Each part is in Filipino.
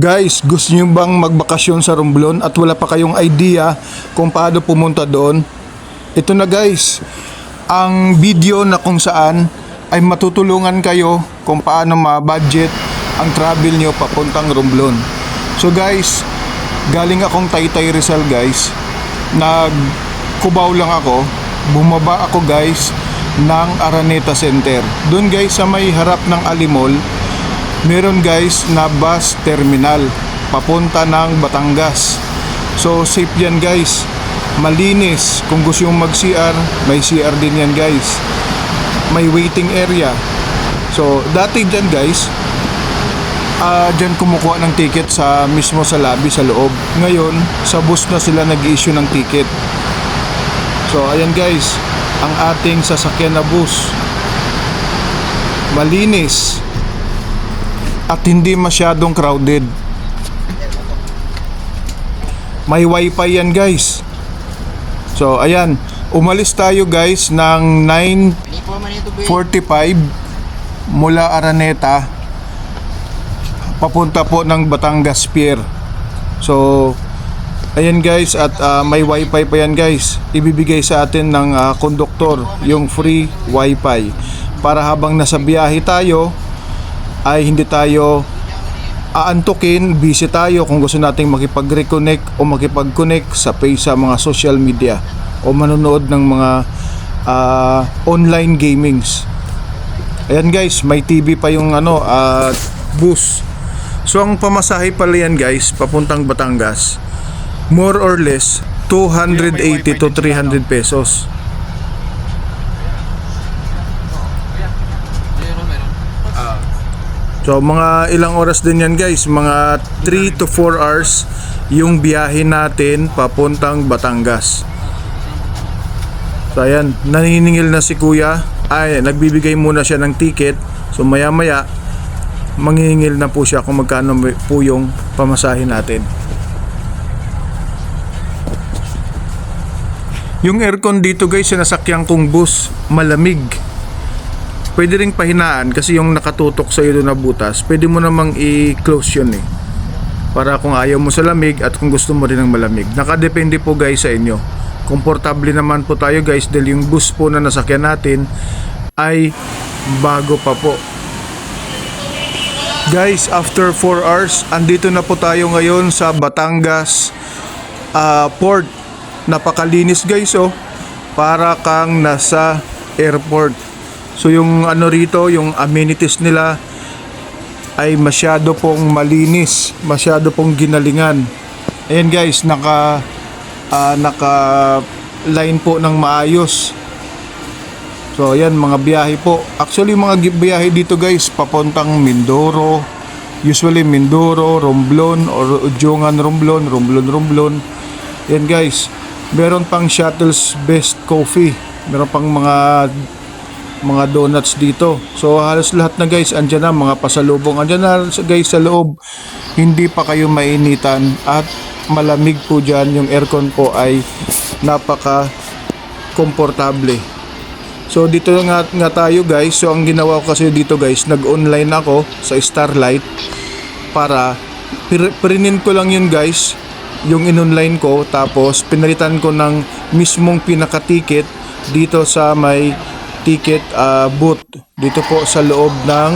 Guys, gusto nyo bang magbakasyon sa Romblon at wala pa kayong idea kung paano pumunta doon? Ito na guys, ang video na kung saan ay matutulungan kayo kung paano ma-budget ang travel nyo papuntang Romblon. So guys, galing akong Taytay Rizal guys, nagkubaw lang ako, bumaba ako guys ng Araneta Center. Doon guys sa may harap ng Alimol, meron guys na bus terminal papunta ng Batangas. So safe yan guys, malinis. Kung gusto yung mag CR, may CR din yan guys, may waiting area. So dati dyan guys, dyan kumukuha ng ticket sa mismo sa lobby sa loob. Ngayon sa bus na sila nag-issue ng ticket. So ayan guys, ang ating sasakyan na bus, malinis at hindi masyadong crowded. May wifi yan guys. So ayan, umalis tayo guys ng 9:45 mula Araneta papunta po ng Batangas Pier. So ayan guys, at may wifi pa yan guys. Ibibigay sa atin ng konduktor yung free wifi para habang nasa biyahe tayo ay hindi tayo aantukin, busy tayo kung gusto nating makipag-reconnect o makipag-connect sa mga social media o manonood ng mga online gamings. Ayan guys, may TV pa yung bus. So ang pamasahe pala yan guys papuntang Batangas, more or less 280 to 300 pesos. So mga ilang oras din yan guys, mga 3 to 4 hours yung biyahe natin papuntang Batangas. So ayan, naniningil na si kuya, ay nagbibigay muna siya ng ticket. So maya maya mangingil na po siya kung magkano po yung pamasahe natin. Yung aircon dito guys sa nasakyan kong bus, malamig. Pwede ring pahinaan kasi yung nakatutok sa iyo na butas, pwede mo namang i-close yun para kung ayaw mo sa lamig at kung gusto mo rin ng malamig. Nakadepende po guys sa inyo. Komportable naman po tayo guys dahil yung bus po na nasakyan natin ay bago pa po. Guys, after 4 hours, andito na po tayo ngayon sa Batangas Port. Napakalinis guys para kang nasa airport. So yung rito, yung amenities nila ay masyado pong malinis, masyado pong ginalingan. Ayan guys, naka line po ng maayos. So ayan, mga biyahe po. Actually mga biyahe dito guys papuntang Mindoro, usually Mindoro, Romblon or Ujungan Romblon, Romblon. Ayan guys, meron pang Shuttles Best Coffee, meron pang mga donuts dito. So halos lahat na guys andyan na, mga pasalubong andyan na guys sa loob. Hindi pa kayo mainitan at malamig po dyan. Yung aircon po ay napaka komportable. So dito nga tayo guys. So ang ginawa ko kasi dito guys, nag-online ako sa Starlight para prinin ko lang yun guys, yung in-online ko, tapos pinalitan ko ng mismong pinaka-ticket dito sa may ticket booth dito po sa loob ng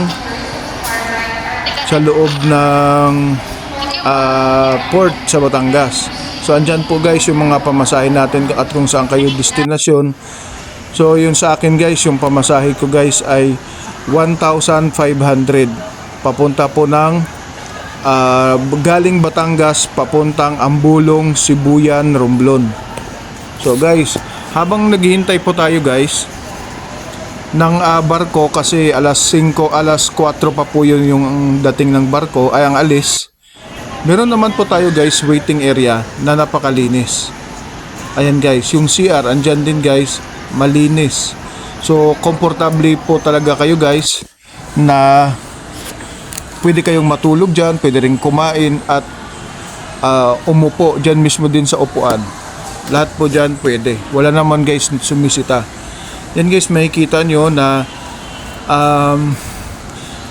port sa Batangas. So andyan po guys yung mga pamasahe natin at kung saan kayo destinasyon. So yun sa akin guys, yung pamasahe ko guys ay 1,500 papunta po ng galing Batangas papuntang Ambulong, Sibuyan, Romblon. So guys, habang naghihintay po tayo guys ng barko, kasi alas 4 pa po yun yung dating ng barko, ay ang alis. Meron naman po tayo guys waiting area na napakalinis. Ayan guys, yung CR andyan din guys, malinis. So komportable po talaga kayo guys na pwede kayong matulog dyan, pwede rin kumain at umupo dyan mismo din sa upuan. Lahat po dyan pwede, wala naman guys sumisita. Yan guys, makikita nyo na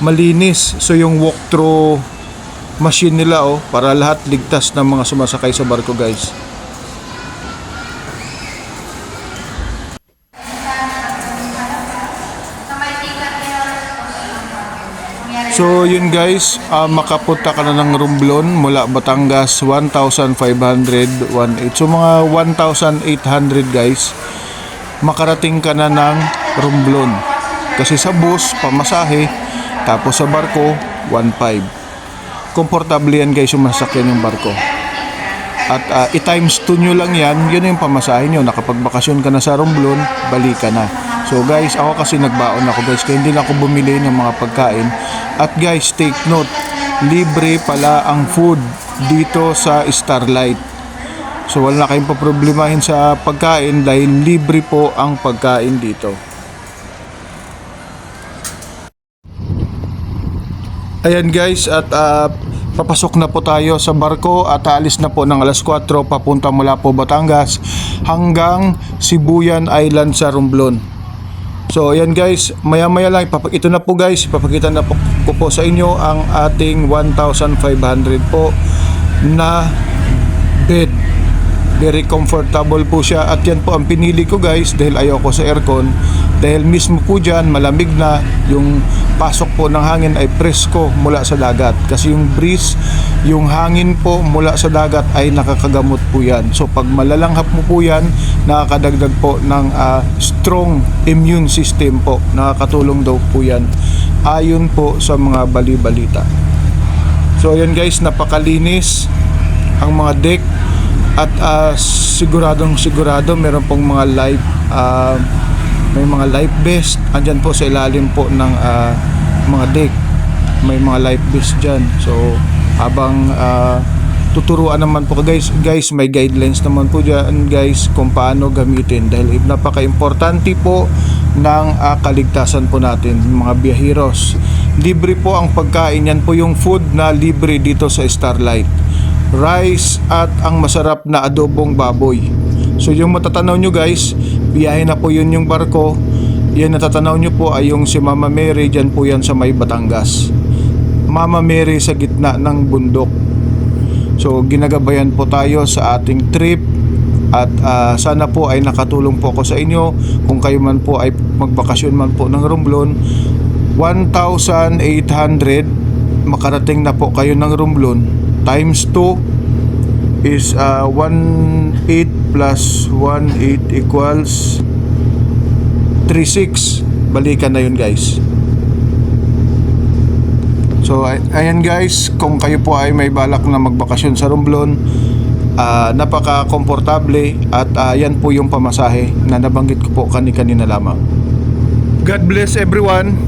malinis. So yung machine nila para lahat ligtas ng mga sumasakay sa barko guys. So yun guys, makapunta ka na ng Romblon mula Batangas 1,518. So mga 1,800 guys, makarating ka na ng Romblon. Kasi sa bus, pamasahe, tapos sa barko, 1,500. Komportable yan guys yung masakyan yung barko. At i-times 2 nyo lang yan, yun yung pamasahe nyo. Nakapagbakasyon ka na sa Romblon, balik ka na. So guys, ako kasi nagbaon ako guys, kaya hindi na ako bumili ng mga pagkain. At guys, take note, libre pala ang food dito sa Starlight. So wala na kayong paproblemahin sa pagkain dahil libre po ang pagkain dito. Ayan guys, at papasok na po tayo sa barko at aalis na po ng alas 4 papunta mula po Batangas hanggang Sibuyan Island sa Romblon. So ayan guys, maya maya lang ito na po guys, ipapakita na po ko po sa inyo ang ating 1,500 po na bed. Very comfortable po siya at yan po ang pinili ko guys dahil ayoko sa aircon, dahil mismo po dyan malamig na, yung pasok po ng hangin ay presko mula sa dagat, kasi yung breeze, yung hangin po mula sa dagat ay nakakagamot po yan. So pag malalanghap mo po yan, nakakadagdag po ng strong immune system po, nakakatulong daw po yan ayon po sa mga bali-balita. So ayan guys, napakalinis ang mga deck. At sigurado meron pong mga life may mga life vest andyan po sa ilalim po ng mga deck, may mga life vest dyan. So habang tuturuan naman po guys, may guidelines naman po dyan guys kung paano gamitin, dahil napaka-importante po ng kaligtasan po natin mga biyaheros. Libre po ang pagkain, yan po yung food na libre dito sa Starlight. Rice at ang masarap na adobong baboy. So yung matatanaw nyo guys, biyahe na po yun yung barko. Yan natatanaw nyo po ay yung si Mama Mary, dyan po yan sa may Batangas. Mama Mary sa gitna ng bundok. So ginagabayan po tayo sa ating trip. At sana po ay nakatulong po ako sa inyo. Kung kayo man po ay magbakasyon man po ng Romblon, 1,800 makarating na po kayo ng Romblon. Times 2 is 1,800 plus 1,800 equals 3,600. Balikan na yun guys. So ayan guys, kung kayo po ay may balak na magbakasyon sa Romblon, napaka-komportable at yan po yung pamasahe na nabanggit ko po kanina lamang. God bless everyone.